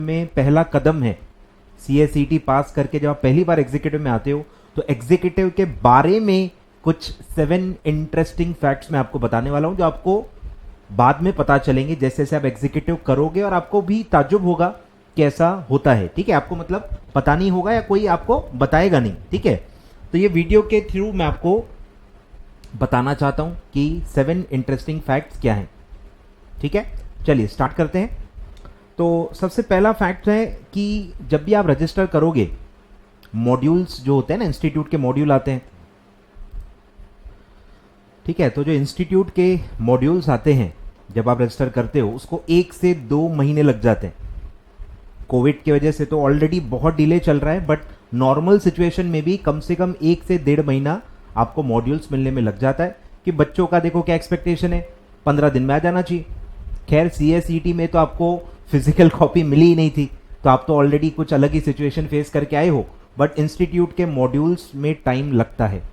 में पहला कदम है। CSET पास करके जब आप पहली बार एग्जीक्यूटिव में आते हो तो एग्जीक्यूटिव के बारे में कुछ 7 इंटरेस्टिंग फैक्ट्स मैं आपको बताने वाला हूं जो आपको बाद में पता चलेंगे जैसे जैसे आप एग्जीक्यूटिव करोगे, और आपको भी ताज्जुब होगा कैसा होता है। ठीक है, आपको मतलब पता नहीं होगा या कोई आपको बताएगा नहीं। ठीक है, तो ये वीडियो के थ्रू मैं आपको बताना चाहता हूं कि 7 इंटरेस्टिंग फैक्ट्स क्या हैं। ठीक है, चलिए स्टार्ट करते हैं। तो सबसे पहला फैक्ट है कि जब भी आप रजिस्टर करोगे, मॉड्यूल्स जो होते हैं ना, इंस्टीट्यूट के मॉड्यूल आते हैं। ठीक है, तो जो इंस्टीट्यूट के मॉड्यूल्स आते हैं जब आप रजिस्टर करते हो उसको 1 से 2 महीने लग जाते हैं। कोविड की वजह से तो ऑलरेडी बहुत डिले चल रहा है, बट नॉर्मल सिचुएशन में भी कम से कम 1 से 1.5 महीना आपको मॉड्यूल्स मिलने में लग जाता है। कि बच्चों का देखो क्या एक्सपेक्टेशन है, 15 दिन में आ जाना चाहिए। खैर CSET में तो आपको फिजिकल कॉपी मिली ही नहीं थी, तो आप तो ऑलरेडी कुछ अलग ही सिचुएशन फेस करके आए हो, बट इंस्टीट्यूट के मॉड्यूल्स में टाइम लगता है,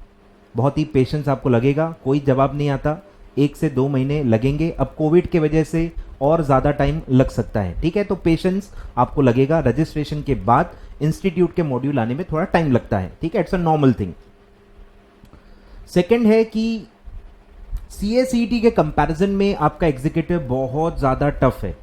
बहुत ही पेशेंस आपको लगेगा। कोई जवाब नहीं आता, 1 से 2 महीने लगेंगे। अब कोविड की वजह से और ज़्यादा टाइम लग सकता है। ठीक है, तो पेशेंस आपको लगेगा। रजिस्ट्रेशन के बाद इंस्टीट्यूट के मॉड्यूल आने में थोड़ा टाइम लगता है। ठीक है, it's a normal thing. Second है कि CSET के कंपैरिजन में आपका एग्जीक्यूटिव बहुत ज़्यादा टफ है।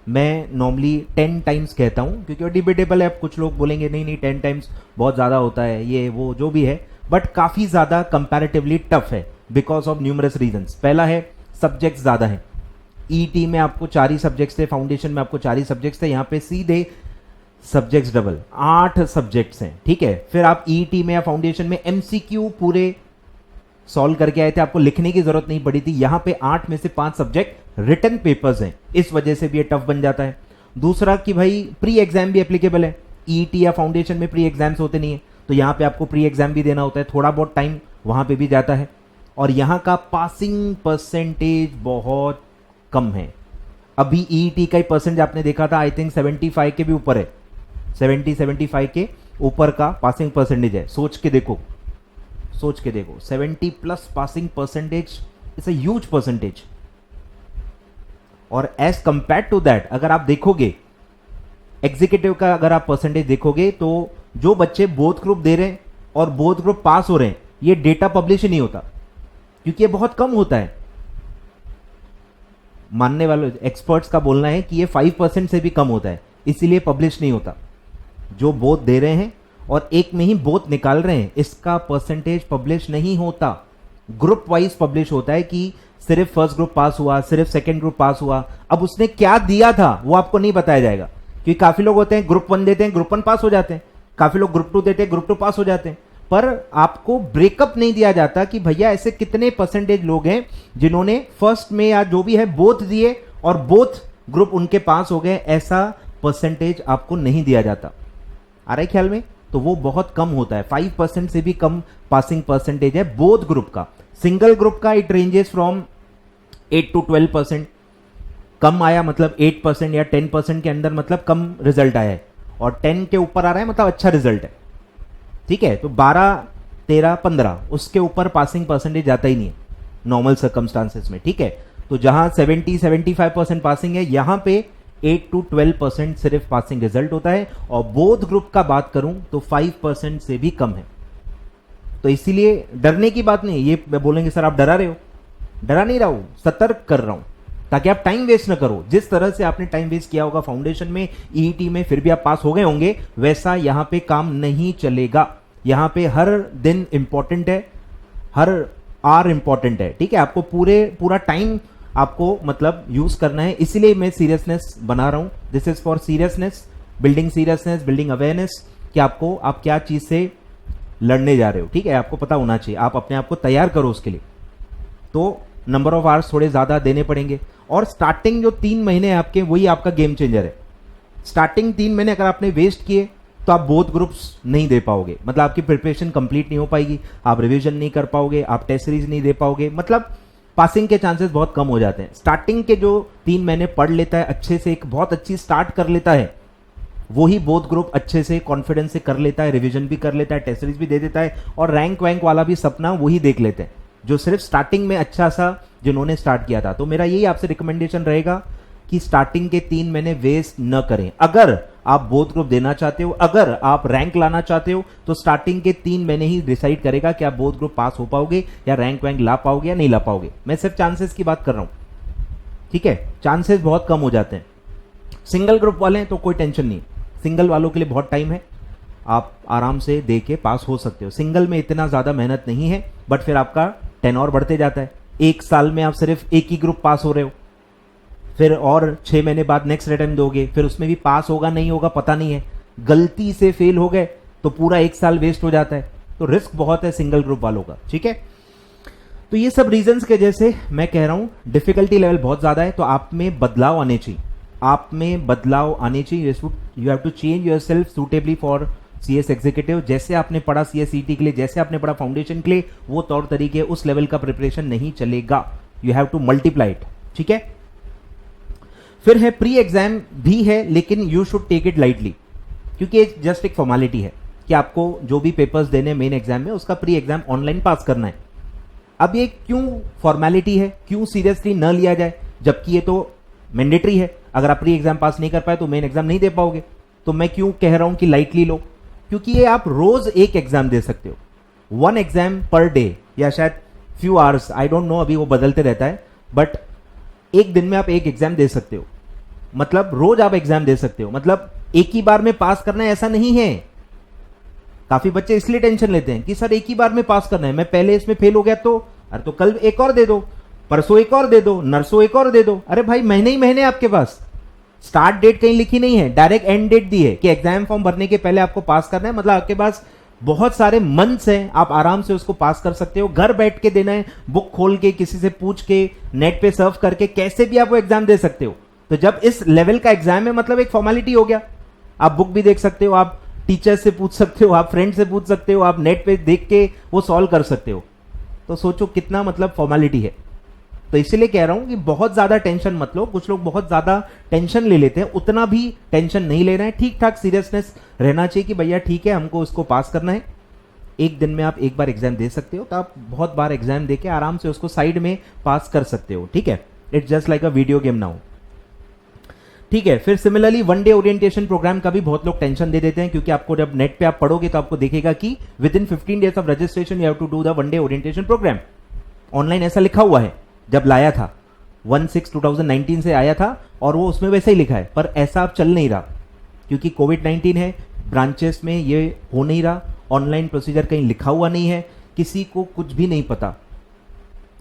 मैं नॉर्मली 10 टाइम्स कहता हूँ, क्योंकि वो डिबेटेबल है। अब कुछ लोग बोलेंगे नहीं नहीं 10 टाइम्स बहुत ज़्यादा होता है, ये वो जो भी है, बट काफ़ी ज़्यादा कंपैरेटिवली टफ है बिकॉज ऑफ न्यूमरस रीजंस। पहला है सब्जेक्ट्स ज़्यादा हैं। ET में आपको 4 ही सब्जेक्ट्स थे, फाउंडेशन में आपको 4 ही सब्जेक्ट्स थे, यहाँ पे सीधे सब्जेक्ट्स डबल 8 सब्जेक्ट्स हैं। ठीक है, फिर आप ET में या फाउंडेशन में MCQ पूरे सॉल्व करके आए थे, आपको लिखने की जरूरत नहीं पड़ी थी। यहाँ पे 8 में से 5 सब्जेक्ट रिटन पेपर्स हैं, इस वजह से भी ये टफ बन जाता है। दूसरा कि भाई प्री एग्जाम भी एप्लीकेबल है। ET या फाउंडेशन में प्री एग्जाम्स होते नहीं है, तो यहाँ पे आपको प्री एग्जाम भी देना होता है, थोड़ा बहुत टाइम वहाँ पे भी जाता है। और यहाँ का पासिंग परसेंटेज बहुत कम है। अभी ET का ही परसेंटेज आपने देखा था, आई थिंक 75 के भी ऊपर है, 75 के ऊपर का पासिंग परसेंटेज है। सोच के देखो 70+ passing percentage is a huge percentage. और एज कंपेयर टू दैट अगर आप देखोगे एग्जीक्यूटिव का, अगर आप परसेंटेज देखोगे तो जो बच्चे बोथ ग्रुप दे रहे हैं और बोथ ग्रुप पास हो रहे हैं, ये डेटा पब्लिश ही नहीं होता, क्योंकि ये बहुत कम होता है। मानने वाले एक्सपर्ट्स का बोलना है कि ये 5% से भी कम होता है, इसीलिए पब्लिश नहीं होता। जो बोथ दे रहे हैं और एक में ही बोथ निकाल रहे हैं, इसका परसेंटेज पब्लिश नहीं होता। ग्रुप वाइज पब्लिश होता है कि सिर्फ फर्स्ट ग्रुप पास हुआ, सिर्फ सेकंड ग्रुप पास हुआ। अब उसने क्या दिया था वो आपको नहीं बताया जाएगा, क्योंकि काफी लोग होते हैं ग्रुप 1 देते हैं, ग्रुप 1 पास हो जाते हैं, काफी लोग ग्रुप 2 देते हैं, ग्रुप 2 पास हो जाते हैं। पर आपको ब्रेकअप नहीं दिया जाता कि भैया ऐसे कितने परसेंटेज लोग हैं जिन्होंने फर्स्ट में या जो भी है बोथ दिए और बोथ ग्रुप उनके पास हो गए, ऐसा परसेंटेज आपको नहीं दिया जाता। आ रहा है ख्याल में? तो वो बहुत कम होता है, 5% से भी कम पासिंग परसेंटेज है बोथ ग्रुप का। सिंगल ग्रुप का इट रेंजेस फ्रॉम 8 to 12%। कम आया मतलब 8% या 10% के अंदर मतलब कम रिजल्ट आया है, और 10 के ऊपर आ रहा है मतलब अच्छा रिजल्ट है। ठीक है, तो 12, 13, 15 उसके ऊपर पासिंग परसेंटेज जाता ही नहीं है नॉर्मल सर्कमस्टांसेस में। ठीक है, तो जहां 70-75% पासिंग है, यहां पे 8 to 12% सिर्फ पासिंग रिजल्ट होता है। और बोथ ग्रुप का बात करूं तो 5% से भी कम है। तो इसीलिए डरने की बात नहीं। ये बोलेंगे सर आप डरा रहे हो, डरा नहीं रहा हूं, सतर्क कर रहा हूं ताकि आप टाइम वेस्ट ना करो। जिस तरह से आपने टाइम वेस्ट किया होगा फाउंडेशन में, ET में, फिर भी आप पास हो गए होंगे, वैसा यहां पे काम नहीं चलेगा। यहां पे हर दिन इंपॉर्टेंट है, हर आवर इंपॉर्टेंट है। ठीक है, आपको पूरा टाइम आपको मतलब यूज करना है, इसीलिए मैं सीरियसनेस बना रहा हूं। This is for seriousness, building awareness कि आप क्या चीज से लड़ने जा रहे हो। ठीक है, आपको पता होना चाहिए, आप अपने आप को तैयार करो उसके लिए। तो नंबर ऑफ आवर्स थोड़े ज्यादा देने पड़ेंगे। और स्टार्टिंग जो 3 महीने हैं आपके, वही आपका गेम चेंजर है। स्टार्टिंग 3 महीने अगर आपने वेस्ट किए तो आप बोथ ग्रुप्स नहीं दे पाओगे, मतलब आपकी प्रिपरेशन कंप्लीट नहीं हो पाएगी, आप रिवीजन नहीं कर पाओगे, आप टेस्ट सीरीज नहीं दे पाओगे, मतलब पासिंग के चांसेस बहुत कम हो जाते हैं। स्टार्टिंग के जो 3 महीने पढ़ लेता है अच्छे से, एक बहुत अच्छी स्टार्ट कर लेता है, वही बोथ ग्रुप अच्छे से कॉन्फिडेंस से कर लेता है, रिवीजन भी कर लेता है, टेस्ट सीरीज भी दे देता है, और रैंक वैंक वाला भी सपना वही देख लेते हैं जो सिर्फ स्टार्टिंग में अच्छा सा जिन्होंने स्टार्ट किया था। तो मेरा यही आपसे रिकमेंडेशन रहेगा कि स्टार्टिंग के 3 महीने वेस्ट न करें। अगर आप बोथ ग्रुप देना चाहते हो, अगर आप रैंक लाना चाहते हो तो स्टार्टिंग के 3 महीने ही डिसाइड करेगा कि आप बोथ ग्रुप पास हो पाओगे या रैंक वैंक ला पाओगे या नहीं ला पाओगे। मैं सिर्फ चांसेस की बात कर रहा हूं, ठीक है, चांसेस बहुत कम हो जाते हैं। सिंगल ग्रुप वाले हैं तो कोई टेंशन नहीं, सिंगल वालों के लिए बहुत टाइम है, आप आराम से दे के पास हो सकते हो। सिंगल में इतना ज्यादा मेहनत नहीं है, बट फिर आपका टेनोर बढ़ते जाता है। 1 साल में आप सिर्फ एक ही ग्रुप पास हो रहे हो, फिर और 6 महीने बाद नेक्स्ट अटेम्प्ट दोगे, फिर उसमें भी पास होगा नहीं होगा पता नहीं है, गलती से फेल हो गए तो पूरा 1 साल वेस्ट हो जाता है। तो रिस्क बहुत है सिंगल ग्रुप वालों का, ठीक है। तो ये सब रीजंस के जैसे मैं कह रहा हूं डिफिकल्टी लेवल बहुत ज्यादा है, तो आप में बदलाव आने चाहिए, आप में बदलाव आने चाहिए। You have to change yourself suitably for CS executive. जैसे आपने पढ़ा CS CET के लिए, जैसे आपने पढ़ा फाउंडेशन के लिए, वो तौर तरीके उस लेवल का प्रिपरेशन नहीं चलेगा। You have to multiply it, ठीक है। फिर है प्री एग्जाम भी है, लेकिन you should take it lightly, क्योंकि ये जस्ट एक फॉर्मेलिटी है कि आपको जो भी पेपर्स देने मेन एग्जाम में उसका प्री एग्जाम ऑनलाइन पास करना है। अब ये क्यों फॉर्मेलिटी है, क्यों सीरियसली न लिया जाए, जबकि ये तो मैंडेटरी है। अगर आप प्री एग्जाम पास नहीं कर पाए तो मेन एग्जाम नहीं दे पाओगे। तो मैं क्यों कह रहा हूं कि लाइटली लो, क्योंकि ये आप रोज एक एग्जाम दे सकते हो, 1 एग्जाम पर डे, या शायद few hours, I don't know, अभी वो बदलते रहता है, बट एक दिन में आप एक एग्जाम दे सकते हो। मतलब रोज आप एग्जाम दे सकते हो, मतलब एक ही बार में पास करना है ऐसा नहीं है। काफी बच्चे इसलिए टेंशन लेते हैं कि सर एक ही बार में पास करना है, मैं पहले इसमें फेल हो गया तो, अरे तो कल एक और दे दो, परसों एक और दे दो, नरसों एक और दे दो। अरे भाई महीने ही महीने आपके पास, स्टार्ट डेट कहीं लिखी नहीं है, डायरेक्ट एंड डेट दी है कि एग्जाम फॉर्म भरने के पहले आपको पास करना है। मतलब आपके पास बहुत सारे मंथ्स हैं, आप आराम से उसको पास कर सकते हो। घर बैठ के देना है, बुक खोल के, किसी से पूछ के, नेट पे सर्फ करके, कैसे भी आप वो एग्जाम दे सकते हो। तो जब इस लेवल का एग्जाम है, मतलब एक फॉर्मेलिटी हो गया। आप बुक भी देख सकते हो, आप टीचर से पूछ सकते हो, आप फ्रेंड से पूछ सकते हो, आप नेट पे देख के वो सॉल्व कर सकते हो। तो सोचो कितना मतलब फॉर्मेलिटी है। तो इसलिए कह रहा हूं कि बहुत ज्यादा टेंशन मत लो। कुछ लोग बहुत ज्यादा टेंशन ले लेते हैं, उतना भी टेंशन नहीं लेना है। ठीक ठाक सीरियसनेस रहना चाहिए कि भैया ठीक है, हमको उसको पास करना है। एक दिन में आप एक बार एग्जाम दे सकते हो, तो आप बहुत बार एग्जाम देके आराम से उसको साइड में पास कर सकते हो, ठीक है। It's just like a video game now, ठीक है। फिर सिमिलरली 1 डे ओरिएंटेशन प्रोग्राम का भी बहुत लोग टेंशन दे देते हैं, क्योंकि आपको जब नेट पे आप पढ़ोगे तो आपको देखेगा कि within 15 days of registration you have to do the 1 day orientation programme. Online ऐसा लिखा हुआ है, जब लाया था 1/6/2019 से आया था, और वो उसमें वैसे ही लिखा है, पर ऐसा अब चल नहीं रहा क्योंकि कोविड-19 है, ब्रांचेस में ये हो नहीं रहा, ऑनलाइन प्रोसीजर कहीं लिखा हुआ नहीं है, किसी को कुछ भी नहीं पता।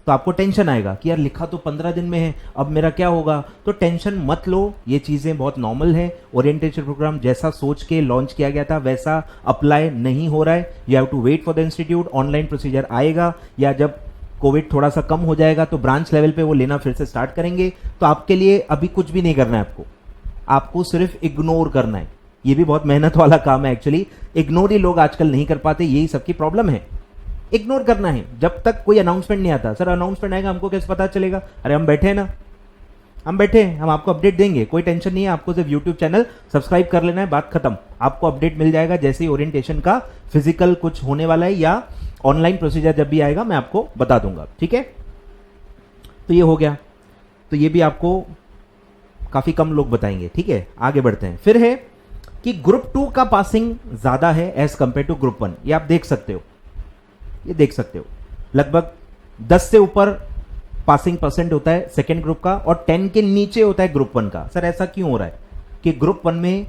तो आपको टेंशन आएगा कि यार लिखा तो 15 दिन में है, अब मेरा क्या होगा। तो टेंशन मत लो, ये चीजें बहुत नॉर्मल है। ओरिएंटेशन प्रोग्राम जैसा सोच के लॉन्च किया गया था वैसा अप्लाई नहीं हो रहा है। You have to wait for the institute, online procedure आएगा, या जब कोविड थोड़ा सा कम हो जाएगा तो ब्रांच लेवल पे वो लेना फिर से स्टार्ट करेंगे। तो आपके लिए अभी कुछ भी नहीं करना है, आपको सिर्फ इग्नोर करना है। ये भी बहुत मेहनत वाला काम है एक्चुअली, इग्नोर ही लोग आजकल नहीं कर पाते, यही सबकी प्रॉब्लम है। इग्नोर करना है जब तक कोई अनाउंसमेंट नहीं आता। सर अनाउंसमेंट आएगा हमको कैसे पता चलेगा? अरे हम बैठे हैं ना, हम बैठे हैं, हम आपको अपडेट देंगे, कोई टेंशन नहीं है। आपको सिर्फ यूट्यूब चैनल सब्सक्राइब कर लेना है, बात खत्म। आपको अपडेट मिल जाएगा जैसे ही ओरिएंटेशन का फिजिकल कुछ होने वाला है या ऑनलाइन प्रोसीजर जब भी आएगा मैं आपको बता दूंगा, ठीक है। तो ये हो गया, तो ये भी आपको काफी कम लोग बताएंगे, ठीक है। आगे बढ़ते हैं। फिर है कि ग्रुप 2 का पासिंग ज्यादा है एज कंपेयर टू ग्रुप 1। ये आप देख सकते हो, ये देख सकते हो, लगभग 10 से ऊपर पासिंग परसेंट होता है सेकेंड ग्रुप का, और 10 के नीचे होता है ग्रुप 1 का। सर ऐसा क्यों हो रहा है कि ग्रुप 1 में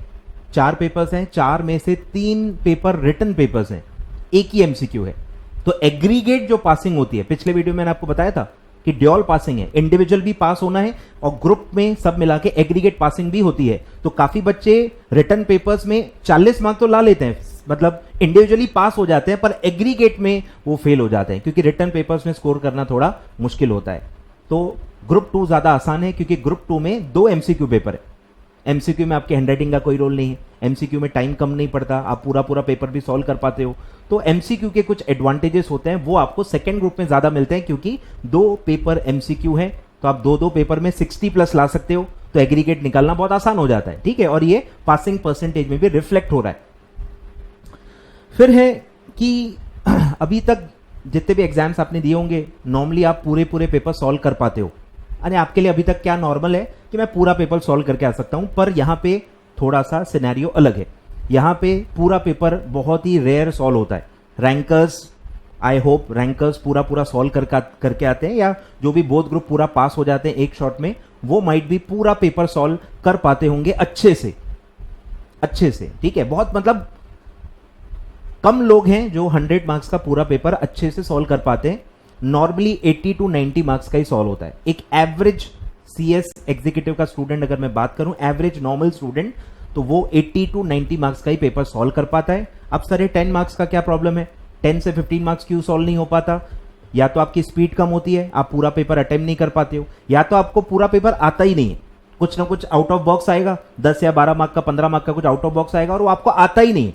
4 पेपर्स हैं, 4 में से 3 पेपर रिटन पेपर्स हैं, एक ही MCQ है। तो एग्रीगेट जो पासिंग होती है, पिछले वीडियो में मैंने आपको बताया था कि ड्यूअल पासिंग है, इंडिविजुअल भी पास होना है और ग्रुप में सब मिला के एग्रीगेट पासिंग भी होती है। तो काफी बच्चे रिटन पेपर्स में 40 मार्क्स तो ला लेते हैं, मतलब इंडिविजुअली पास हो जाते हैं, पर एग्रीगेट में वो फेल हो जाते हैं, क्योंकि रिटन पेपर्स में स्कोर करना थोड़ा मुश्किल होता है। तो ग्रुप 2 ज्यादा आसान है, क्योंकि ग्रुप 2 में 2 MCQ पेपर है। MCQ में आपके हैंडराइटिंग का कोई रोल नहीं है, MCQ में टाइम कम नहीं पड़ता, आप पूरा पूरा पेपर भी सॉल्व कर पाते हो। तो MCQ के कुछ एडवांटेजेस होते हैं, वो आपको सेकेंड ग्रुप में ज्यादा मिलते हैं, क्योंकि 2 पेपर MCQ है, तो आप 2-2 पेपर में 60+ ला सकते हो, तो एग्रीगेट निकालना बहुत आसान हो जाता है, ठीक है। और ये पासिंग परसेंटेज में भी रिफ्लेक्ट हो रहा है। फिर है कि अभी तक जितने भी एग्जाम्स आपने दिए होंगे, नॉर्मली आप पूरे पूरे पेपर सॉल्व कर पाते हो। अरे आपके लिए अभी तक क्या नॉर्मल है कि मैं पूरा पेपर सॉल्व करके आ सकता हूं, पर यहां पे थोड़ा सा सिनेरियो अलग है। यहाँ पे पूरा पेपर बहुत ही रेयर सॉल्व होता है। रैंकर्स, आई होप रैंकर्स पूरा सॉल्व करके आते हैं, या जो भी बोथ ग्रुप पूरा पास हो जाते हैं एक शॉट में, वो माइट भी पूरा पेपर सॉल्व कर पाते होंगे अच्छे से, ठीक है। बहुत मतलब कम लोग हैं जो 100 मार्क्स का पूरा पेपर अच्छे से सॉल्व कर पाते हैं। नॉर्मली 80 to 90 मार्क्स का ही सॉल्व होता है। एक एवरेज सीएस एग्जीक्यूटिव का स्टूडेंट अगर मैं बात करूं, एवरेज नॉर्मल स्टूडेंट, तो वो 80 to 90 मार्क्स का ही पेपर सॉल्व कर पाता है। अब सर ये 10 मार्क्स का क्या प्रॉब्लम है, 10 से 15 मार्क्स क्यों सॉल्व नहीं हो पाता? या तो आपकी स्पीड कम होती है, आप पूरा पेपर अटेम्प्ट नहीं कर पाते हो, या तो आपको पूरा पेपर आता ही नहीं है। कुछ ना कुछ आउट ऑफ बॉक्स आएगा, 10 या 12 मार्क का, 15 मार्क का कुछ आउट ऑफ बॉक्स आएगा और वो आपको आता ही नहीं है।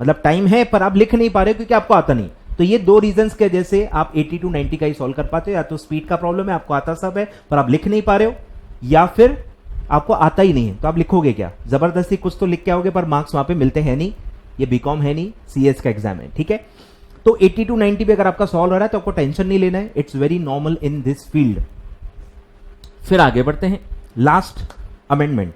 मतलब टाइम है पर आप लिख नहीं पा रहे हो क्योंकि आपको आता नहीं। तो ये दो रीजंस के वजह से आप 80 to 90 का ही सॉल्व कर पाते हो। या तो स्पीड का प्रॉब्लम है, आपको आता सब है पर आप लिख नहीं पा रहे हो, या फिर आपको आता ही नहीं है। तो आप लिखोगे क्या? जबरदस्ती कुछ तो लिख के आओगे पर मार्क्स वहां पे मिलते हैं नहीं। ये बीकॉम है नहीं, सीएस का एग्जाम है, ठीक है। तो 80 to 90 पे अगर आपका सॉल्व हो रहा है तो आपको टेंशन नहीं लेना है, it's very normal in this field. फिर आगे बढ़ते हैं, लास्ट अमेंडमेंट।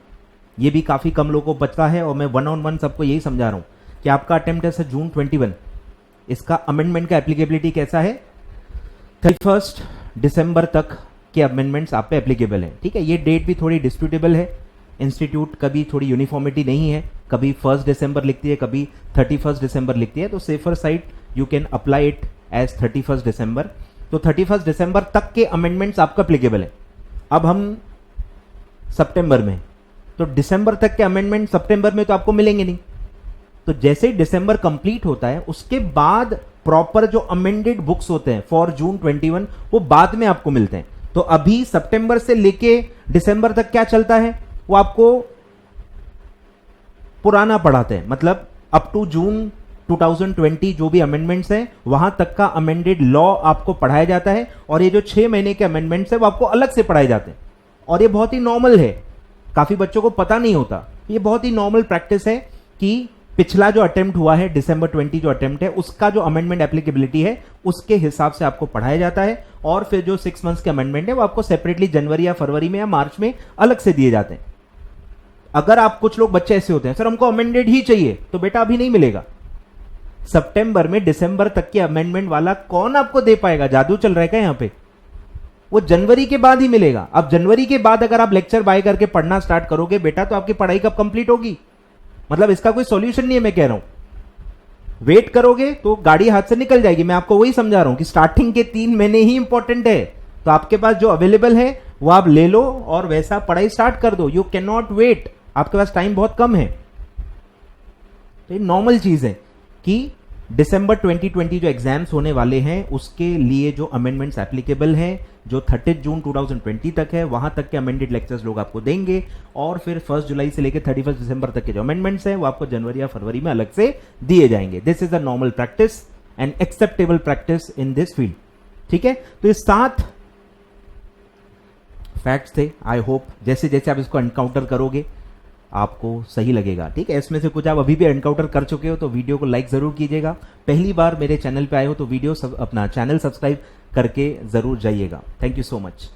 ये भी काफी कम लोगों को बचता है और मैं 1-on-1 सबको यही समझा रहा हूं कि आपका अटेम्प्ट है सर जून 21, इसका अमेंडमेंट का एप्लीकेबिलिटी कैसा है? 31 दिसंबर तक के अमेंडमेंट्स आप पे एप्लीकेबल हैं, ठीक है। ये डेट भी थोड़ी डिस्प्यूटेबल है, इंस्टीट्यूट कभी थोड़ी यूनिफॉर्मिटी नहीं है, कभी 1 दिसंबर लिखती है, कभी 31 दिसंबर लिखती है। तो safer side you can apply it as 31 December. तो 31 दिसंबर तक के अमेंडमेंट्स आपको एप्लीकेबल है। अब हम सितंबर में, तो दिसंबर तक के अमेंडमेंट सितंबर में तो आपको मिलेंगे नहीं। तो जैसे ही दिसंबर कंप्लीट होता है उसके बाद प्रॉपर जो अमेंडेड बुक्स होते हैं फॉर जून 21 वो बाद में आपको मिलते हैं। तो अभी सितंबर से लेके दिसंबर तक क्या चलता है वो आपको पुराना पढ़ाते हैं, मतलब अप टू जून 2020 जो भी अमेंडमेंट्स हैं वहां तक का अमेंडेड लॉ आपको पढ़ाया जाता है। और ये जो 6 महीने के अमेंडमेंट्स है वो आपको अलग से पढ़ाए जाते हैं। और ये बहुत ही नॉर्मल है, काफी बच्चों को पता नहीं होता। ये बहुत ही नॉर्मल प्रैक्टिस है कि पिछला जो अटेम्प्ट हुआ है दिसंबर 20 जो अटेम्प्ट है उसका जो अमेंडमेंट एप्लीकेबिलिटी है उसके हिसाब से आपको पढ़ाया जाता है। और फिर जो 6 मंथ्स के अमेंडमेंट है वो आपको सेपरेटली जनवरी या फरवरी में या मार्च में अलग से दिए जाते हैं। अगर आप, कुछ लोग बच्चे ऐसे होते हैं सर हमको अमेंडेड ही चाहिए, तो बेटा अभी नहीं मिलेगा। सितंबर में दिसंबर तक के अमेंडमेंट वाला कौन आपको दे पाएगा? जादू चल रहा है क्या यहां पे? वो जनवरी के बाद ही मिलेगा। अब जनवरी के बाद अगर आप लेक्चर बाय करके पढ़ना स्टार्ट करोगे बेटा, तो आपकी पढ़ाई कब कंप्लीट होगी? मतलब इसका कोई सॉल्यूशन नहीं है, मैं कह रहा हूं। वेट करोगे तो गाड़ी हाथ से निकल जाएगी। मैं आपको वही समझा रहा हूं कि स्टार्टिंग के 3 महीने ही इंपॉर्टेंट है। तो आपके पास जो अवेलेबल है वो आप ले लो और वैसा पढ़ाई स्टार्ट कर दो। यू कैन नॉट वेट, आपके पास टाइम बहुत कम है। तो ये नॉर्मल चीज है कि दिसंबर 2020 जो एग्जाम्स होने वाले हैं उसके लिए जो अमेंडमेंट्स एप्लीकेबल हैं, जो 30 जून 2020 तक है वहां तक के अमेंडेड लेक्चर्स लोग आपको देंगे। और फिर 1 जुलाई से लेकर 31 दिसंबर तक के जो अमेंडमेंट्स हैं वो आपको जनवरी या फरवरी में अलग से दिए जाएंगे। This is a normal practice and acceptable practice in this field, ठीक है। तो ये 7 फैक्ट्स थे। आई होप जैसे जैसे आप इसको एनकाउंटर करोगे आपको सही लगेगा, ठीक है। इसमें से कुछ आप अभी भी एनकाउंटर कर चुके हो तो वीडियो को लाइक जरूर कीजिएगा। पहली बार मेरे चैनल पे आए हो तो वीडियो अपना चैनल सब्सक्राइब करके जरूर जाइएगा। Thank you so much.